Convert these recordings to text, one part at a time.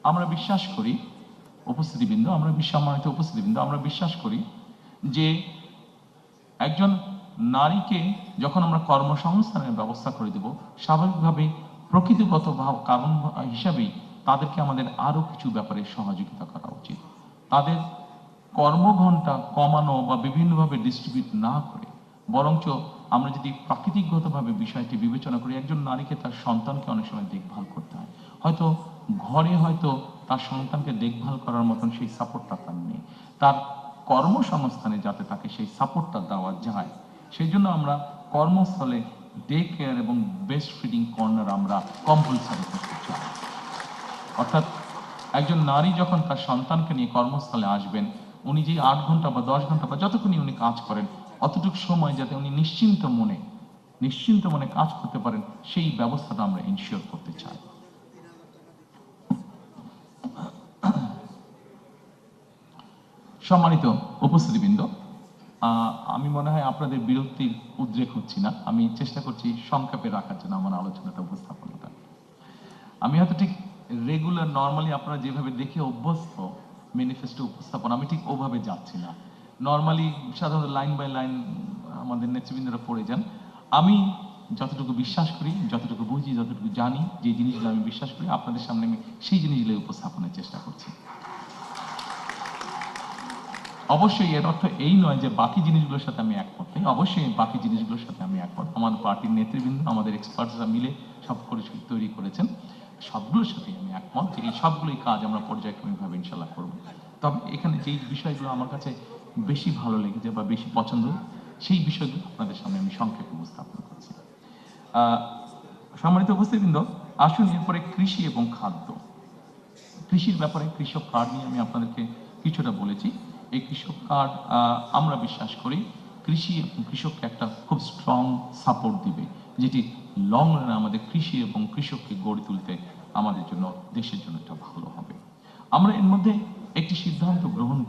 আমরা বিশ্বাস করি উপস্থিতিবৃন্দ, সম্মানিত উপস্থিতিবৃন্দ, আমরা বিশ্বাস করি যে একজন নারীকে যখন আমরা কর্মসংস্থানের ব্যবস্থা করে দেব, স্বাভাবিকভাবে প্রকৃতিগত কারণ হিসাবেই তাদেরকে আমাদের আরো কিছু ব্যাপারে সহযোগিতা করা উচিত। তাদের কর্মঘণ্টা কমানো বা বিভিন্নভাবে ডিস্ট্রিবিউট না করে বরঞ্চ আমরা যদি প্রাকৃতিকগতভাবে বিষয়টি বিবেচনা করি, একজন নারীকে তার সন্তানকে অনেক সময় দেখভাল করতে হয়, হয়তো ঘরে হয়তো তার সন্তানকে দেখভাল করার মতন সেই সাপোর্টটা তার নেই, তার কর্মসংস্থানে যাতে তাকে সেই সাপোর্টটা দেওয়া যায়, সেই জন্য আমরা কর্মস্থলে ডে কেয়ার এবং বেস্ট ফিডিং কর্নার আমরা কম্পালসারি করতে চাই। অর্থাৎ একজন নারী যখন তার সন্তানকে নিয়ে কর্মস্থলে আসবেন, উনি যে 8 ঘন্টা বা 10 ঘন্টা বা যতক্ষণই উনি কাজ করেন, অতটুকু সময় যাতে উনি নিশ্চিন্ত মনে কাজ করতে পারেন, সেই ব্যবস্থাটা আমরা ইনশিওর করতে চাই। সম্মানিত উপস্থিতিবৃন্দ, আমি মনে হয় আপনাদের বিরক্তির উদ্রেক হচ্ছি না, আমি চেষ্টা করছি সংক্ষেপে রাখার জন্য আমার আলোচনাটা, উপস্থাপনাটা। আমি হয়তো ঠিক রেগুলার নর্মালি আপনারা যেভাবে দেখে অভ্যস্ত ম্যানিফেস্টো উপস্থাপন, আমি ঠিক ওভাবে যাচ্ছি না। নর্মালি সাধারণত লাইন বাই লাইন আমাদের নেতৃবৃন্দরা পড়ে যান। আমি যতটুকু বিশ্বাস করি, যতটুকু বুঝি, যতটুকু জানি, যে জিনিসগুলো আমি বিশ্বাস করি, আপনাদের সামনে আমি সেই জিনিসগুলো উপস্থাপনের চেষ্টা করছি। অবশ্যই এর অর্থ এই নয় যে বাকি জিনিসগুলোর সাথে আমি একমত নেই, অবশ্যই বাকি জিনিসগুলোর সাথে আমি একমত। আমার পার্টির নেতৃবৃন্দ, আমাদের এক্সপার্টসরা মিলে সব তৈরি করেছেন, সবগুলোর সাথে আমি একমত যে এই সবগুলোই কাজ আমরা পর্যায়ক্রমিকভাবে ইনশাল্লাহ করব। তবে এখানে যেই বিষয়গুলো আমার কাছে বেশি ভালো লেগেছে বা বেশি পছন্দ, সেই বিষয়গুলো আপনাদের সামনে আমি সংক্ষেপে উপস্থাপন করছি। সম্মানিত উপস্থিতবৃন্দ, আসুন এরপরে কৃষি এবং খাদ্য। কৃষির ব্যাপারে কৃষক কার্ড নিয়ে আমি আপনাদেরকে কিছুটা বলেছি। এই কৃষক কার্ড আমরা বিশ্বাস করি কৃষি এবং কৃষককে একটা খুব স্ট্রং সাপোর্ট দিবে, যেটি লং রানে আমাদের কৃষি এবং কৃষককে গড়ে তুলতে আমাদের জন্য, দেশের জন্য একটা ভালো হবে। আমরা এর মধ্যে একটি সিদ্ধান্ত গ্রহণ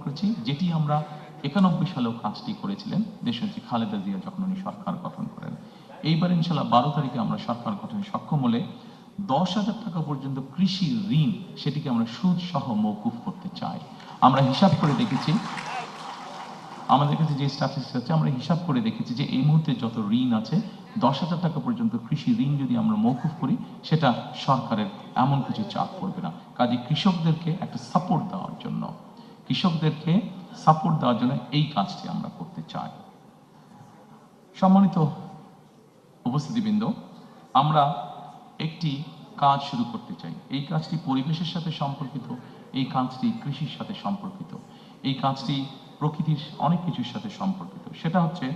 করেছি, যেটি আমরা 91 সালেও কাজটি করেছিলেন দেশনেত্রী খালেদা জিয়া যখন উনি সরকার গঠন করেন। এইবার ইনশাল্লাহ 12 তারিখে আমরা সরকার গঠনে সক্ষম হলে 10,000 টাকা পর্যন্ত কৃষি ঋণ, সেটিকে আমরা সুদ সহ মওকুফ করতে চাই। আমরা হিসাব করে দেখেছি, আমাদের কাছে যে স্ট্যাটিস্টিক্স আছে, আমরা হিসাব করে দেখেছি যে এই মুহূর্তে যত ঋণ আছে, 10,000 টাকা পর্যন্ত কৃষি ঋণ যদি আমরা মওকুফ করি, সেটা সরকারের এমন কিছু চাপ পড়বে না। কাজে কৃষকদেরকে একটা সাপোর্ট দেওয়ার জন্য, এই কাজটি আমরা করতে চাই। সম্মানিত উপস্থিতিবৃন্দ, আমরা একটি কাজ শুরু করতে চাই। এই কাজটি পরিবেশের সাথে সম্পর্কিত, এই কাজটি কৃষির সাথে সম্পর্কিত, এই কাজটি প্রকৃতির অনেক কিছুর সাথে সম্পর্কিত। সেটা হচ্ছে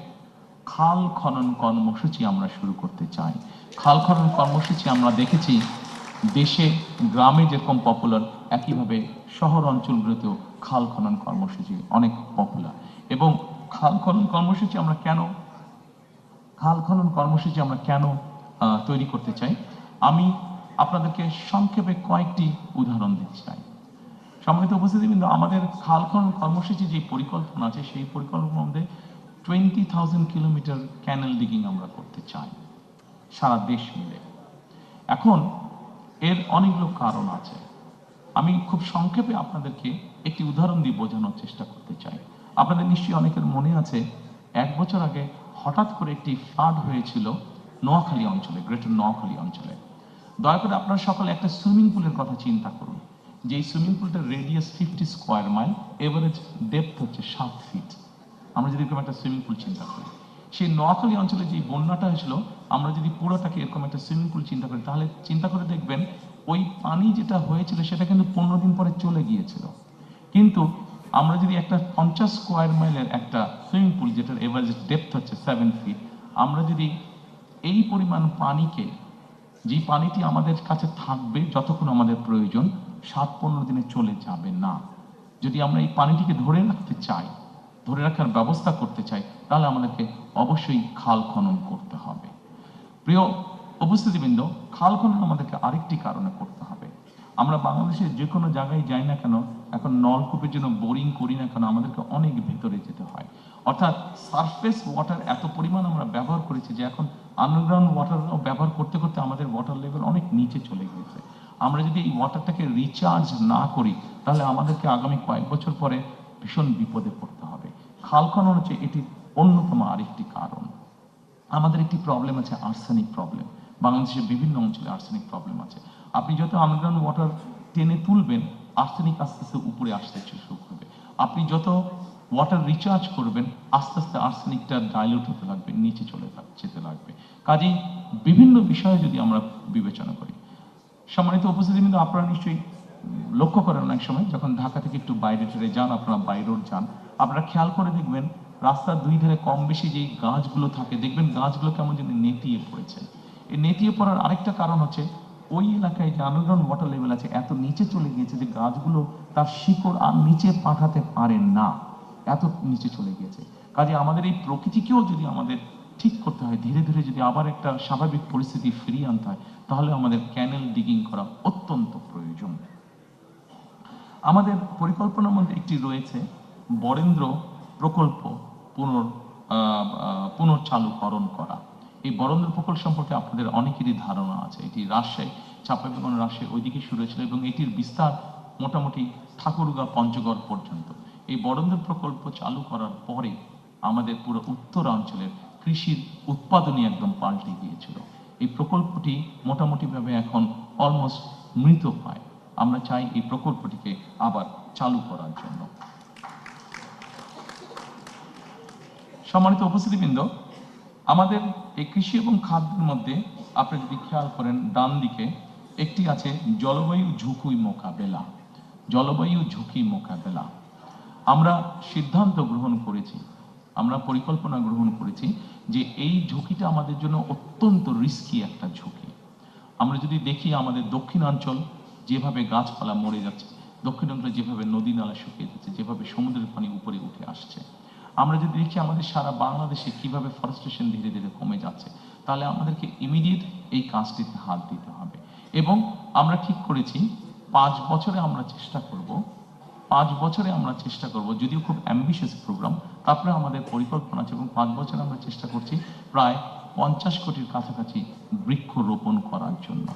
খাল খনন কর্মসূচি আমরা শুরু করতে চাই। খাল খনন কর্মসূচি আমরা দেখেছি দেশে গ্রামে যেরকম পপুলার, একইভাবে শহর অঞ্চলগুলোতেও খাল খনন কর্মসূচি অনেক পপুলার। এবং খাল খনন কর্মসূচি আমরা কেন তৈরি করতে চাই, আমি আপনাদেরকে সংক্ষেপে কয়েকটি উদাহরণ দিতে চাই। সম্মানিত উপস্থিতিবৃন্দ, আমাদের খাল খনন কর্মসূচি যে পরিকল্পনা আছে, সেই পরিকল্পনার মধ্যে 20,000 কিলোমিটার ক্যানেল ডিগিং আমরা করতে চাই সারা দেশ মিলে। এখন এর অনেকগুলো কারণ আছে, আমি খুব সংক্ষেপে আপনাদেরকে একটি উদাহরণ দিয়ে বোঝানোর চেষ্টা করতে চাই। আপনাদের নিশ্চয়ই অনেকের মনে আছে, 1 বছর আগে হঠাৎ করে একটি ফ্লাড হয়েছিল নোয়াখালী অঞ্চলে, গ্রেটার নোয়াখালী অঞ্চলে। দয়া করে আপনারা সকলে একটা সুইমিং পুলের কথা চিন্তা করুন, যে এই সুইমিং পুলটার radius 50 square mile, average depth হচ্ছে 7 ফিট। আমরা যদি এরকম একটা সুইমিং পুল চিন্তা করি, সেই নোয়াখালী অঞ্চলে যে বন্যাটা হয়েছিল, আমরা যদি পুরোটাকে এরকম একটা সুইমিং পুল চিন্তা করি, তাহলে চিন্তা করে দেখবেন ওই পানি যেটা হয়েছিল সেটা কিন্তু 15 দিন পরে চলে গিয়েছিল। কিন্তু আমরা যদি একটা 50 স্কোয়ার মাইলের একটা সুইমিং পুল, যেটার এভারেজ ডেপথ হচ্ছে 7 ফিট, আমরা যদি এই পরিমাণ পানিকে, যে পানিটি আমাদের কাছে থাকবে যতক্ষণ আমাদের প্রয়োজন, 7-15 দিনে চলে যাবে না, যদি আমরা এই পানিটিকে ধরে রাখার ব্যবস্থা করতে চাই, তাহলে আমাদেরকে অবশ্যই খাল খনন করতে হবে। প্রিয় উপস্থিতিবৃন্দ, খাল খনন আমাদেরকে আরেকটি কারণে করতে হবে। আমরা বাংলাদেশের যে কোনো জায়গায় যাই না কেন, এখন নলকূপের জন্য বোরিং করি না কেন, আমাদেরকে অনেক ভেতরে যেতে হয়। অর্থাৎ সারফেস ওয়াটার এত পরিমাণ আমরা ব্যবহার করেছি যে এখন আন্ডারগ্রাউন্ড ওয়াটার ব্যবহার করতে করতে আমাদের ওয়াটার লেভেল অনেক নিচে চলে গিয়েছে। আমরা যদি এই ওয়াটারটাকে রিচার্জ না করি তাহলে আমাদেরকে আগামী কয়েক বছর পরে ভীষণ বিপদে পড়তে হবে। খাল খনন হচ্ছে এটি অন্যতম আরেকটি কারণ। আমাদের একটি প্রবলেম আছে, আর্সেনিক প্রবলেম। বাংলাদেশের বিভিন্ন অঞ্চলে আর্সেনিক প্রবলেম আছে। আপনি যত আন্ডারগ্রাউন্ড ওয়াটার টেনে তুলবেন, আর্সেনিক আস্তে আস্তে উপরে আসতে শুরু করবে। আপনি যত ওয়াটার রিচার্জ করবেন, আস্তে আস্তে আর্সেনিকটা ডাইলিউট হতে লাগবে, নিচে চলে যেতে লাগবে। কাজেই বিভিন্ন বিষয়ে যদি আমরা বিবেচনা করি, সম্মানিত উপস্থিতি, কিন্তু আপনারা নিশ্চয়ই লক্ষ্য করেন অনেক সময় যখন ঢাকা থেকে একটু বাইরে টেরে যান, আপনারা বাই রোড যান, আপনারা খেয়াল করে দেখবেন রাস্তার দুই ধারে কম বেশি যেই গাছগুলো থাকে, দেখবেন গাছগুলো কেমন যেন নেতিয়ে পড়েছে। এই নেতিয়ে পড়ার আরেকটা কারণ হচ্ছে ওই এলাকায় যে আন্ডারগ্রাউন্ড ওয়াটার লেভেল আছে এত নিচে চলে গিয়েছে যে গাছগুলো তার শিকড় আর নিচে পাঠাতে পারে না, এত নিচে চলে গিয়েছে। কাজে আমাদের এই প্রকৃতিকেও যদি আমাদের ঠিক করতে হয়, ধীরে ধীরে যদি আবার একটা স্বাভাবিক পরিস্থিতি ফিরিয়ে আনতে হয়, তাহলে আমাদের ক্যানেল ডিগিং করা অত্যন্ত প্রয়োজন। আমাদের পরিকল্পনার মধ্যে একটি রয়েছে বরেন্দ্র প্রকল্প পুনর্চালুকরণ করা। এই বরেন্দ্র প্রকল্প সম্পর্কে আপনাদের অনেকেরই ধারণা আছে। এটি রাজশাহী, চাঁপাইনবাবগঞ্জ, রাজশাহী ওইদিকে শুরু হয়েছিল এবং এটির বিস্তার মোটামুটি ঠাকুরগাঁ পঞ্চগড় পর্যন্ত। এই বরেন্দ্র প্রকল্প চালু করার পরে আমাদের পুরো উত্তরাঞ্চলের কৃষির উৎপাদনই একদম পাল্টে গিয়েছিল। এই প্রকল্পটি মোটামুটিভাবে এখন অলমোস্ট মৃতপ্রায়। আমরা চাই এই প্রকল্পটিকে আবার চালু করার জন্য। সম্মানিত উপস্থিতিবৃন্দ, আমাদের এই কৃষি এবং খাদ্যের মধ্যে আপনি যদি খেয়াল করেন, ডান দিকে একটি আছে জলবায়ু ঝুঁকি মোকাবেলা। জলবায়ু ঝুঁকি মোকাবেলা আমরা সিদ্ধান্ত গ্রহণ করেছি, আমরা পরিকল্পনা গ্রহণ করেছি যে এই ঝুঁকিটা আমাদের জন্য অত্যন্ত রিস্কি একটা ঝুঁকি। আমরা যদি দেখি আমাদের দক্ষিণাঞ্চল যেভাবে গাছপালা মরে যাচ্ছে, দক্ষিণাঞ্চলে যেভাবে নদী নালা শুকিয়ে যাচ্ছে, যেভাবে সমুদ্রের পানি উপরে উঠে আসছে, আমরা যদি দেখি আমাদের সারা বাংলাদেশে কিভাবে ফরেস্টেশন ধীরে ধীরে কমে যাচ্ছে, তাহলে আমাদেরকে ইমিডিয়েট এই কাজটিতে হাত দিতে হবে। এবং আমরা ঠিক করেছি 5 বছরে আমরা চেষ্টা করব, 5 বছরে আমরা চেষ্টা করব, যদিও খুব অ্যাম্বিশিয়াস প্রোগ্রাম, তারপরে আমাদের পরিকল্পনা আছে এবং 5 বছরে আমরা চেষ্টা করছি প্রায় 50 কোটির কাছাকাছি বৃক্ষ রোপণ করার জন্য।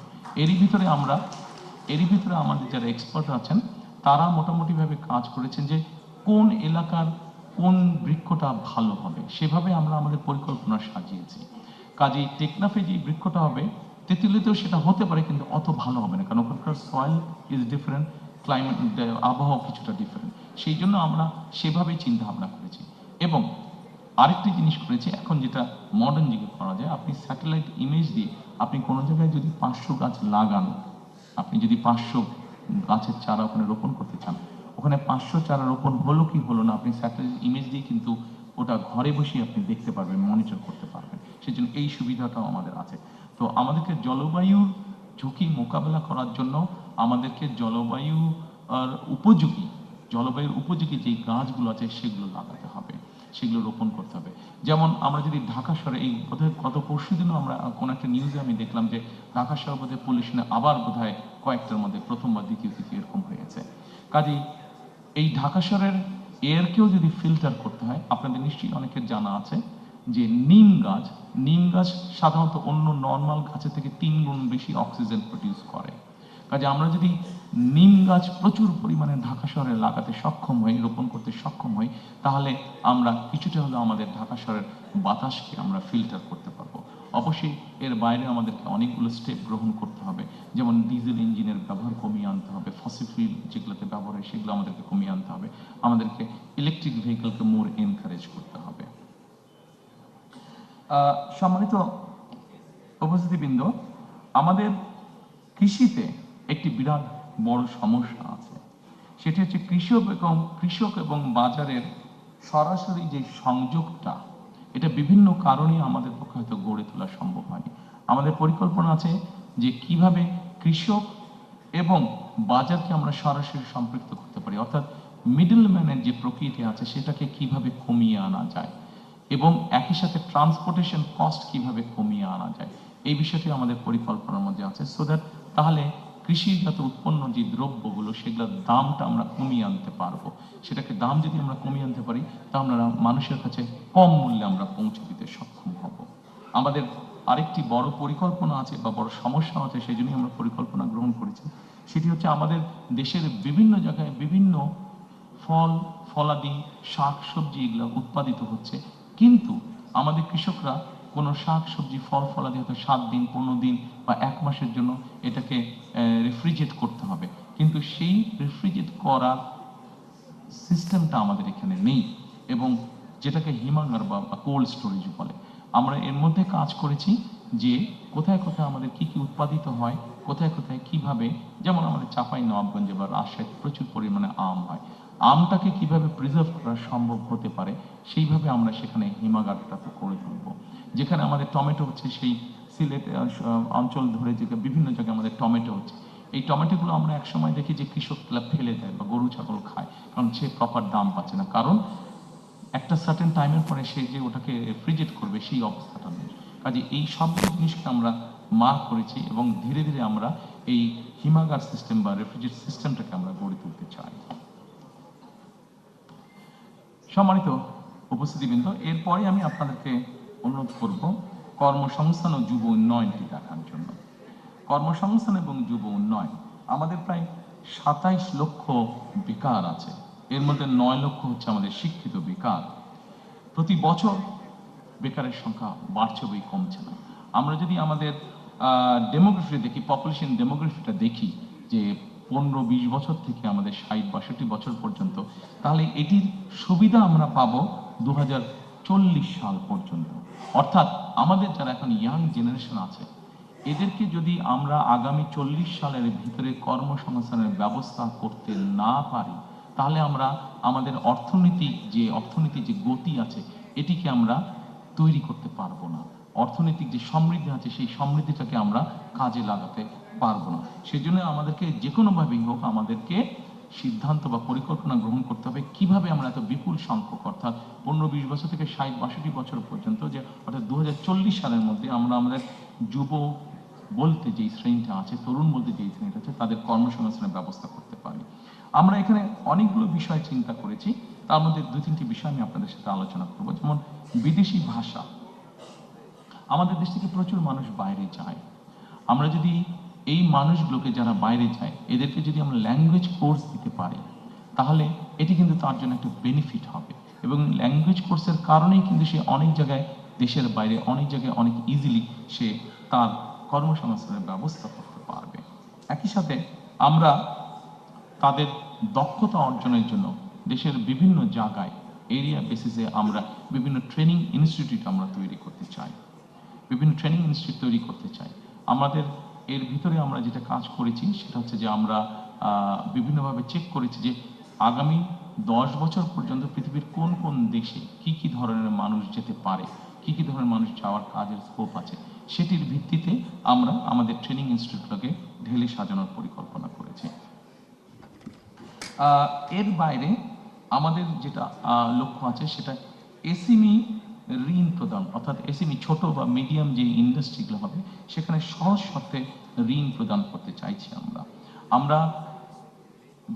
এরই ভিতরে আমাদের যারা এক্সপার্ট আছেন তারা মোটামুটিভাবে কাজ করেছেন যে কোন এলাকার কোন বৃক্ষটা ভালো হবে, সেভাবে আমরা আমাদের পরিকল্পনা সাজিয়েছি। কাজেই টেকনাফে যে বৃক্ষটা হবে, তেঁতুলিতেও সেটা হতে পারে, কিন্তু অত ভালো হবে না, কারণ ওখানকার সয়েল ইজ ডিফারেন্ট, ক্লাইমেট আবহাওয়া কিছুটা ডিফারেন্ট। সেই জন্য আমরা সেভাবেই চিন্তা ভাবনা করেছি। এবং আরেকটি জিনিস করেছি, এখন যেটা মডার্ন যুগে করা যায়, আপনি স্যাটেলাইট ইমেজ দিয়ে আপনি কোনো জায়গায় যদি 500 গাছ লাগান, আপনি যদি 500 গাছের চারা ওখানে রোপণ করতে চান, ওখানে 500 চারা রোপণ হলো কি হলো না আপনি স্যাটেলাইট ইমেজ দিয়ে কিন্তু ওটা ঘরে বসে আপনি দেখতে পারবেন, মনিটর করতে পারবেন। সেজন্য এই সুবিধাটাও আমাদের আছে। তো আমাদেরকে জলবায়ুর ঝুঁকি মোকাবেলা করার জন্য আমাদেরকে জলবায়ুর উপযোগী যে গাছগুলো আছে সেগুলো লাগাতে হবে, সেগুলো রোপণ করতে হবে। যেমন আমরা যদি ঢাকা শহরে, এই বোধহয় গত পরশুদিনও আমরা কোন একটা নিউজে আমি দেখলাম যে ঢাকা শহর বোধহয় পলিউশনে আবার বোধহয় কয়েকটার মধ্যে প্রথম বা দ্বিতীয় এরকম হয়েছে। কাজেই এই ঢাকা শহরের এয়ারকেও যদি ফিল্টার করতে হয়, আপনাদের নিশ্চয়ই অনেকের জানা আছে যে নিম গাছ সাধারণত অন্য নর্মাল গাছের থেকে 3 গুণ বেশি অক্সিজেন প্রডিউস করে। কাজে আমরা যদি নিম গাছ প্রচুর পরিমাণে ঢাকা শহরে লাগাতে সক্ষম হই, রোপণ করতে সক্ষম হই, তাহলে আমরা কিছুটা হলেও আমাদের ঢাকা শহরের বাতাসকে আমরা ফিল্টার করতে পারবো। অবশ্যই এর বাইরে আমাদেরকে অনেকগুলো স্টেপ গ্রহণ করতে হবে, যেমন ডিজেল ইঞ্জিনের ব্যবহার কমিয়ে আনতে হবে, ফসিল ফুয়েল যেগুলোতে ব্যবহার হয় সেগুলো আমাদেরকে কমিয়ে আনতে হবে, আমাদেরকে ইলেকট্রিক ভেহিকলকে মোর এনকারেজ করতে হবে। সম্মানিত উপস্থিতিবৃন্দ, আমাদের কৃষিতে একটি বিরাট বড় সমস্যা আছে, সেটি হচ্ছে কৃষক এবং বাজারের সরাসরি যে সংযোগটা, এটা বিভিন্ন কারণে আমাদের পক্ষে হয়তো গড়ে তোলা সম্ভব হয়নি। আমাদের পরিকল্পনা আছে যে কিভাবে কৃষক এবং বাজারকে আমরা সরাসরি সম্পৃক্ত করতে পারি, অর্থাৎ মিডলম্যানের যে প্রকৃতি আছে সেটাকে কিভাবে কমিয়ে আনা যায় এবং একই সাথে ট্রান্সপোর্টেশন কস্ট কিভাবে কমিয়ে আনা যায়, এই বিষয়টি আমাদের পরিকল্পনার মধ্যে আছে। সো দ্যাট তাহলে কৃষিজাত উৎপন্ন যে দ্রব্যগুলো সেগুলোর দামটা আমরা কমিয়ে আনতে পারবো। সেটাকে দাম যদি আমরা কমিয়ে আনতে পারি, তা আমরা মানুষের কাছে কম মূল্যে আমরা পৌঁছে দিতে সক্ষম হব। আমাদের আরেকটি বড় পরিকল্পনা আছে বা বড় সমস্যা আছে, সেই জন্যই আমরা পরিকল্পনা গ্রহণ করেছি সেটি হচ্ছে আমাদের দেশের বিভিন্ন জায়গায় বিভিন্ন ফল ফলাদি শাক সবজি এগুলো উৎপাদিত হচ্ছে, কিন্তু আমাদের কৃষকরা কোনো শাক সবজি ফল ফলাদি হয়তো 7 দিন 15 দিন বা 1 মাসের জন্য এটাকে রেফ্রিজারেট করতে হবে, কিন্তু সেই রেফ্রিজারেট করার সিস্টেমটা আমাদের এখানে নেই, এবং যেটাকে হিমাগার বা কোল্ড স্টোরেজ বলে। আমরা এর মধ্যে কাজ করেছি যে কোথায় কোথায় আমাদের কি কি উৎপাদিত হয়, কোথায় কোথায় কিভাবে, যেমন আমাদের চাঁপাই নবাবগঞ্জে বা রাজশাহীতে প্রচুর পরিমাণে আম হয়, আমটাকে কিভাবে প্রিজার্ভ করা সম্ভব হতে পারে সেইভাবে আমরা সেখানে হিমাগারটা করে তুলবো। যেখানে আমাদের টমেটো হচ্ছে, সেই সিলেট অঞ্চল ধরে যে বিভিন্ন জায়গায় আমাদের টমেটো হচ্ছে, এই টমেটোগুলো আমরা একসময় দেখি যে কৃষকরা ফেলে দেয় বা গরু ছাগল খায়, কারণ সে প্রপার দাম পাচ্ছে না, কারণ একটা সার্টেন টাইমের পরে সে যে ওটাকে রেফ্রিজারেট করবে সেই অবস্থাটা নেই। কাজে এই সবগুলো জিনিসকে আমরা মার্ক করেছি এবং ধীরে ধীরে আমরা এই হিমাগার সিস্টেম বা রেফ্রিজারেট সিস্টেমটাকে আমরা গড়ে তুলতে চাই। সম্মানিত উপস্থিতিবৃন্দ, এরপরে আমি আপনাদেরকে অনুরোধ করব কর্মসংস্থান ও যুব উন্নয়নটি দেখার জন্য। কর্মসংস্থান এবং যুব উন্নয়ন, আমাদের প্রায় 27 লক্ষ বেকার আছে, এর মধ্যে 9 লক্ষ হচ্ছে আমাদের শিক্ষিত বেকার। প্রতি বছর বেকারের সংখ্যা বাড়ছে বই কমছে না। আমরা যদি আমাদের ডেমোগ্রাফি দেখি, পপুলেশন ডেমোগ্রাফিটা দেখি যে 15-20 বছর থেকে আমাদের 60-62 বছর পর্যন্ত, তাহলে এটির সুবিধা আমরা পাবো 2040 সাল পর্যন্ত। অর্থাৎ আমাদের যারা এখন ইয়াং জেনারেশন আছে, এদেরকে যদি আমরা আগামী 40 সালের ভিতরে কর্মসংস্থানের ব্যবস্থা করতে না পারি, তাহলে আমরা আমাদের অর্থনীতির যে গতি আছে এটিকে আমরা তৈরি করতে পারবো না। অর্থনৈতিক যে সমৃদ্ধি আছে সেই সমৃদ্ধিটাকে আমরা কাজে লাগাতে পারবো না। সেজন্য আমাদেরকে যে কোনোভাবেই হোক আমাদেরকে সিদ্ধান্ত বা পরিকল্পনা গ্রহণ করতে হবে কিভাবে আমরা এত বিপুল সংখ্যক, অর্থাৎ 15-20 বছর থেকে 60-62 বছর পর্যন্ত, যে অর্থাৎ 2040 সালের মধ্যে আমরা আমাদের যুব বলতে যেই শ্রেণীটা আছে, তরুণ বলতে যেই শ্রেণীটা আছে, তাদের কর্মসংস্থানের ব্যবস্থা করতে পারি। আমরা এখানে অনেকগুলো বিষয় চিন্তা করেছি, তার মধ্যে 2-3টি বিষয় আমি আপনাদের সাথে আলোচনা করব। যেমন বিদেশি ভাষা, আমাদের দেশ থেকে প্রচুর মানুষ বাইরে যায়। আমরা যদি এই মানুষগুলোকে যারা বাইরে যায় এদেরকে যদি আমরা ল্যাঙ্গুয়েজ কোর্স দিতে পারি, তাহলে এটি কিন্তু তার জন্য একটা বেনিফিট হবে, এবং ল্যাঙ্গুয়েজ কোর্সের কারণেই কিন্তু সে অনেক জায়গায়, দেশের বাইরে অনেক জায়গায় অনেক ইজিলি সে তার কর্মসংস্থানের ব্যবস্থা করতে পারবে। একই সাথে আমরা তাদের দক্ষতা অর্জনের জন্য দেশের বিভিন্ন জায়গায় এরিয়া বেসিসে আমরা বিভিন্ন ট্রেনিং ইনস্টিটিউট আমরা তৈরি করতে চাই, আমাদের এর ভিতরে আমরা যেটা কাজ করেছি সেটা হচ্ছে যে আমরা বিভিন্নভাবে চেক করেছি যে আগামী 10 বছর পর্যন্ত পৃথিবীর কোন কোন দেশে কি কি ধরনের মানুষ যেতে পারে, কি কি ধরনের মানুষ যাওয়ার কাজের স্কোপ আছে, সেটির ভিত্তিতে আমরা আমাদের ট্রেনিং ইনস্টিটিউটটাকে ঢেলে সাজানোর পরিকল্পনা করেছি। এর বাইরে আমাদের যেটা লক্ষ্য আছে সেটা এসএমই ঋণ প্রদান, অর্থাৎ এসএমই ছোট বা মিডিয়াম যে ইন্ডাস্ট্রিগুলো হবে সেখানে সহজ শর্তে ঋণ প্রদান করতে চাইছি। আমরা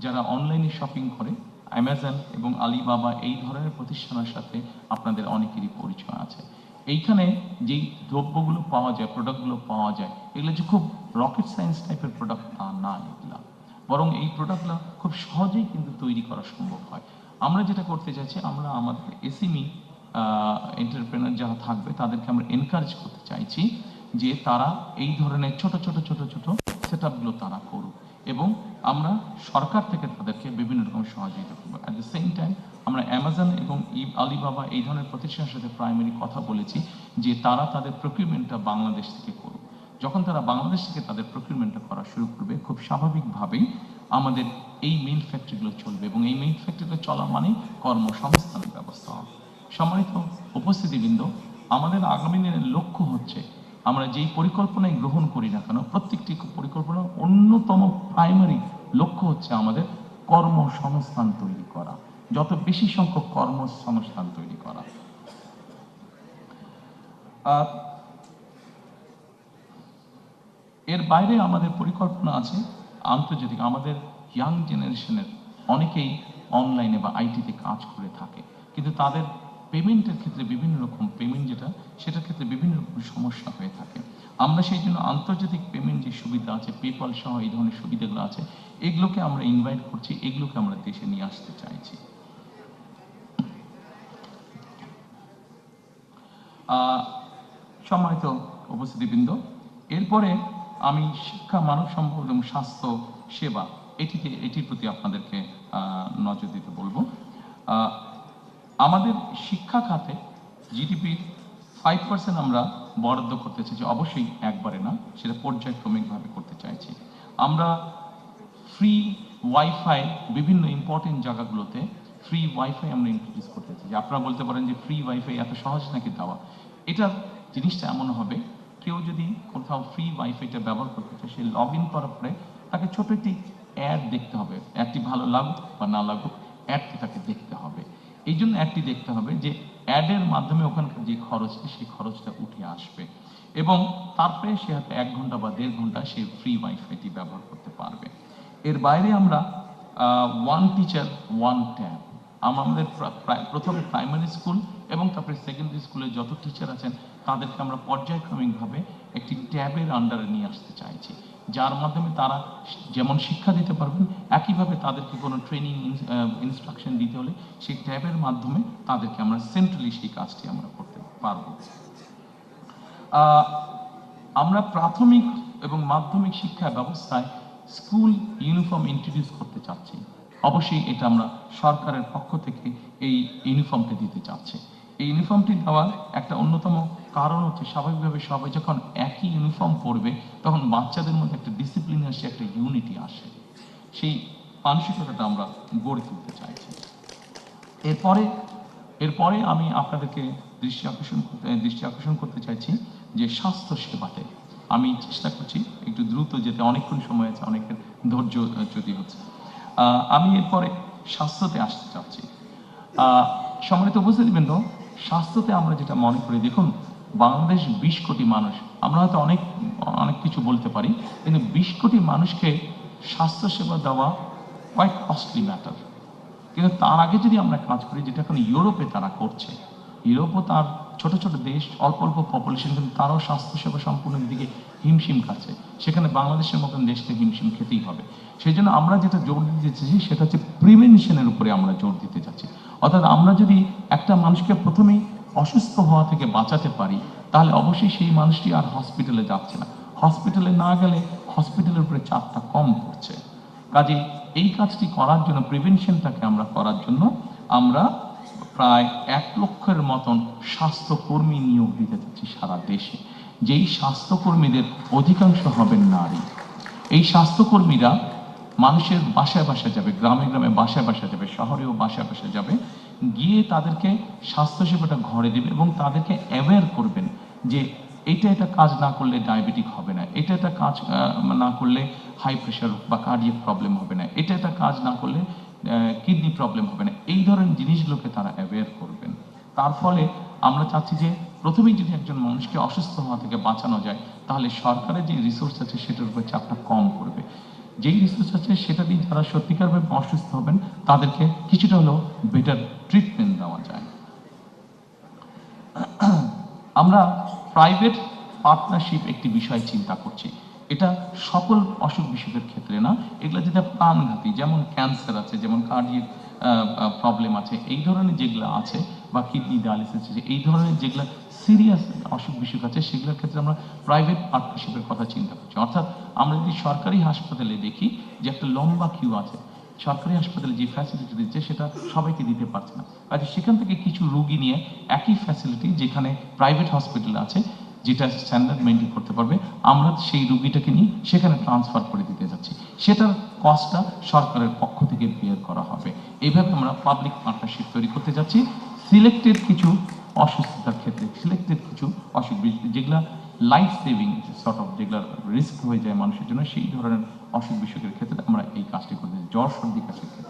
যারা অনলাইনে শপিং করে অ্যামাজন এবং আলিবাবা এই ধরনের প্রতিষ্ঠানের সাথে আপনাদের অনেকেরই পরিচয় আছে। এইখানে যেই দ্রব্যগুলো পাওয়া যায়, প্রোডাক্টগুলো পাওয়া যায়, এগুলো যে খুব রকেট সায়েন্স টাইপের প্রোডাক্ট তা না, এগুলা বরং এই প্রোডাক্টগুলো খুব সহজেই কিন্তু তৈরি করা সম্ভব হয়। আমরা যেটা করতে চাইছি, আমরা আমাদের এসএমই এন্টারপ্রেনার যারা থাকবে তাদেরকে আমরা এনকারেজ করতে চাইছি যে তারা এই ধরনের ছোট ছোট সেটআপগুলো তারা করুক, এবং আমরা সরকার থেকে তাদেরকে বিভিন্ন রকম সহযোগিতা করবো। অ্যাট দ্য সেম টাইম আমরা অ্যামাজন এবং আলিবাবা এই ধরনের প্রতিষ্ঠানের সাথে প্রাইমারি কথা বলেছি যে তারা তাদের প্রকিউরমেন্টটা বাংলাদেশ থেকে করুক। যখন তারা বাংলাদেশ থেকে তাদের প্রকিউরমেন্টটা করা শুরু করবে, খুব স্বাভাবিকভাবেই আমাদের এই মেইন ফ্যাক্টরিগুলো চলবে, এবং এই মেইন ফ্যাক্টরিগুলো চলা মানে কর্মসংস্থানের ব্যবস্থা হবে। সম্মানিত উপস্থিতিবৃন্দ, আমাদের আগামী দিনের লক্ষ্য হচ্ছে আমরা যেই পরিকল্পনায় গ্রহণ করি না কেন, প্রত্যেকটি পরিকল্পনার অন্যতম প্রাইমারি লক্ষ্য হচ্ছে আমাদের কর্মসংস্থান তৈরি করা, যত বেশি সংখ্যক কর্মসংস্থান তৈরি করা। এর বাইরে আমাদের পরিকল্পনা আছে আন্তর্জাতিক, আমাদের ইয়াং জেনারেশনের অনেকেই অনলাইনে বা আইটিতে কাজ করে থাকে, কিন্তু তাদের পেমেন্টের ক্ষেত্রে বিভিন্ন রকম পেমেন্ট সেটার ক্ষেত্রে বিভিন্ন রকম সমস্যা হয়ে থাকে। আমরা সেই জন্য আন্তর্জাতিক পেমেন্ট যে সুবিধা আছে, পেপাল সহ এই ধরনের সুবিধাগুলো আছে, এগুলোকে আমরা ইনভাইট করছি, এগুলোকে আমরা দেশে নিয়ে আসতে চাইছি। সম্মানিত উপস্থিতিবৃন্দ, এরপরে আমি শিক্ষা, মানব সম্পদ এবং স্বাস্থ্য সেবা এটির প্রতি আপনাদেরকে নজর দিতে বলবো। আমাদের শিক্ষা খাতে জিডিপির 5% আমরা বরাদ্দ করতে চাইছি, অবশ্যই একবারে না, সেটা পর্যায়ক্রমিকভাবে করতে চাইছি। আমরা ফ্রি ওয়াইফাই বিভিন্ন ইম্পর্টেন্ট জায়গাগুলোতে ফ্রি ওয়াইফাই আমরা ইন্ট্রোডিউস করতে চাই। আপনারা বলতে পারেন যে ফ্রি ওয়াইফাই এত সহজ নাকি দেওয়া? এটার জিনিসটা এমন হবে, কেউ যদি কোথাও ফ্রি ওয়াইফাইটা ব্যবহার করতে চায়, সে লগ ইন করার পরে তাকে ছোট একটি অ্যাড দেখতে হবে। অ্যাডটি ভালো লাগুক বা না লাগুক, অ্যাডটি তাকে দেখতে হবে। এই জন্য অ্যাডটি দেখতে হবে যে অ্যাডের মাধ্যমে ওখানকার যে খরচটা, সেই খরচটা উঠে আসবে এবং তারপরে সে হয়তো 1 ঘন্টা বা 1.5 ঘন্টা সে ফ্রি ওয়াইফাইটি ব্যবহার করতে পারবে। এর বাইরে আমরা ওয়ান টিচার ওয়ান ট্যাব, আমাদের প্রথমে প্রাইমারি স্কুল এবং তারপরে সেকেন্ডারি স্কুলে যত টিচার আছেন তাদেরকে আমরা পর্যায়ক্রমিকভাবে একটি ট্যাবের আন্ডারে নিয়ে আসতে চাইছি, যার মাধ্যমে তারা যেমন শিক্ষা দিতে পারবেন, একইভাবে তাদেরকে কোনো ট্রেনিং ইনস্ট্রাকশন দিতে হলে সেই ট্যাবের মাধ্যমে তাদেরকে আমরা সেন্ট্রালি সেই কাজটি আমরা করতে পারব। আমরা প্রাথমিক এবং মাধ্যমিক শিক্ষা ব্যবস্থায় স্কুল ইউনিফর্ম ইন্ট্রোডিউস করতে চাচ্ছি। অবশ্যই এটা আমরা সরকারের পক্ষ থেকে এই ইউনিফর্মটা দিতে চাচ্ছি। এই ইউনিফর্মটি দেওয়ার একটা অন্যতম কারণ হচ্ছে, স্বাভাবিকভাবে সবাই যখন একই ইউনিফর্ম পরবে তখন বাচ্চাদের মধ্যে একটা ডিসিপ্লিন আসে, একটা ইউনিটি আসে, সেই মানসিকতাটা আমরা গড়ে তুলতে চাইছি। এরপরে আমি আপনাদেরকে দৃষ্টি আকর্ষণ করতে চাইছি যে স্বাস্থ্য সেবাতে আমি চেষ্টা করছি একটু দ্রুত যেতে, অনেকক্ষণ সময় আছে, অনেকের ধৈর্য চ্যুতি হচ্ছে। আমি এরপরে স্বাস্থ্যতে আসতে চাচ্ছি। সম্মানিত উপস্থিতিবৃন্দ, স্বাস্থ্যতে আমরা যেটা মনে করি, দেখুন বাংলাদেশ 20 কোটি মানুষ, আমরা হয়তো অনেক কিছু বলতে পারি, কিন্তু 20 কোটি মানুষকে স্বাস্থ্যসেবা দেওয়া কোয়াইট কস্টলি ম্যাটার। কিন্তু তার আগে যদি আমরা কাজ করি, যেটা এখন ইউরোপে তারা করছে, ইউরোপও তার ছোট ছোট দেশ, অল্প অল্প পপুলেশন, কিন্তু তারাও স্বাস্থ্যসেবা সম্পূর্ণ দিকে হিমশিম খাচ্ছে, সেখানে বাংলাদেশের মতন দেশকে হিমশিম খেতেই হবে। সেই জন্য আমরা যেটা জোর দিতে চাচ্ছি সেটা হচ্ছে প্রিভেনশনের উপরে আমরা জোর দিতে চাচ্ছি। অর্থাৎ আমরা যদি একটা মানুষকে প্রথমেই অসুস্থ হওয়া থেকে বাঁচাতে পারি, তাহলে অবশ্যই সেই মানুষটি আর হসপিটালে যাচ্ছে না, হসপিটালে না গেলে হসপিটালের উপরে চাপটা কম পড়ছে। কাজে এই কাজটি করার জন্য, প্রিভেনশনটাকে আমরা করার জন্য আমরা প্রায় 1 লক্ষের মতন স্বাস্থ্যকর্মী নিয়োগ দিতে চাচ্ছি সারা দেশে, যেই স্বাস্থ্যকর্মীদের অধিকাংশ হবেন নারী। এই স্বাস্থ্যকর্মীরা মানুষের বাসায় বাসায় যাবে, গ্রামে গ্রামে বাসায় বাসায় যাবে, শহরেও বাসায় বাসায় যাবে, গিয়ে তাদেরকে স্বাস্থ্যসেবাটা ঘরে দেবে এবং তাদেরকে অ্যাওয়্যার করবেন যে এটা কাজ না করলে ডায়াবেটিক হবে না, এটা কাজ না করলে হাই প্রেশার বা কার্ডিয়াক প্রবলেম হবে না, এটা কাজ না করলে কিডনি প্রবলেম হবে না। এই ধরনের জিনিসগুলোকে তারা অ্যাওয়্যার করবেন। তার ফলে আমরা চাচ্ছি যে প্রথমেই যদি একজন মানুষকে অসুস্থ হওয়া থেকে বাঁচানো যায়, তাহলে সরকারের যে রিসোর্স আছে সেটার উপর চাপটা কম পড়বে। যেই রিসোর্স আছে সেটা দিয়ে যারা সত্যিকারভাবে অসুস্থ হবেন তাদেরকে কিছুটা হলেও বেটার ট্রিটমেন্ট দেওয়া যায়। আমরা প্রাইভেট পার্টনারশিপ একটি বিষয় চিন্তা করছি। এটা সকল অসুখ বিসুখের ক্ষেত্রে না, এগুলো যেটা প্রাণঘাতী, যেমন ক্যান্সার আছে, যেমন কার্ডিয়াক প্রবলেম আছে, এই ধরনের যেগুলো আছে, বা কিডনি ডায়ালিসিস আছে, এই ধরনের যেগুলো সিরিয়াস অসুখ বিসুখ আছে, সেগুলোর ক্ষেত্রে আমরা প্রাইভেট পার্টনারশিপের কথা চিন্তা করছি। অর্থাৎ আমরা যদি সরকারি হাসপাতালে দেখি যে একটা লম্বা কিউ আছে, সরকারি হাসপাতালে যে ফ্যাসিলিটি দিচ্ছে সেটা সবাইকে দিতে পারছে না, কাজে সেখান থেকে কিছু রোগী নিয়ে একই ফ্যাসিলিটি যেখানে প্রাইভেট হসপিটাল আছে, যেটা স্ট্যান্ডার্ড মেনটেন করতে পারবে, আমরা সেই রোগীটাকে নিয়ে সেখানে ট্রান্সফার করে দিতে যাচ্ছি, সেটার কস্টটা সরকারের পক্ষ থেকে বেয়ার করা হবে। এইভাবে আমরা পাবলিক পার্টনারশিপ তৈরি করতে যাচ্ছি। সিলেক্টেড কিছু অসুস্থতার ক্ষেত্রে, সিলেক্টেড কিছু অসুখ যেগুলো লাইফ সেভিং সর্ট অফ, যেগুলো রিস্ক হয়ে যায় মানুষের জন্য, সেই ধরনের অসুখ বিসুখের ক্ষেত্রে আমরা এই কাজটি করতে, জ্বর সর্দি কাশির ক্ষেত্রে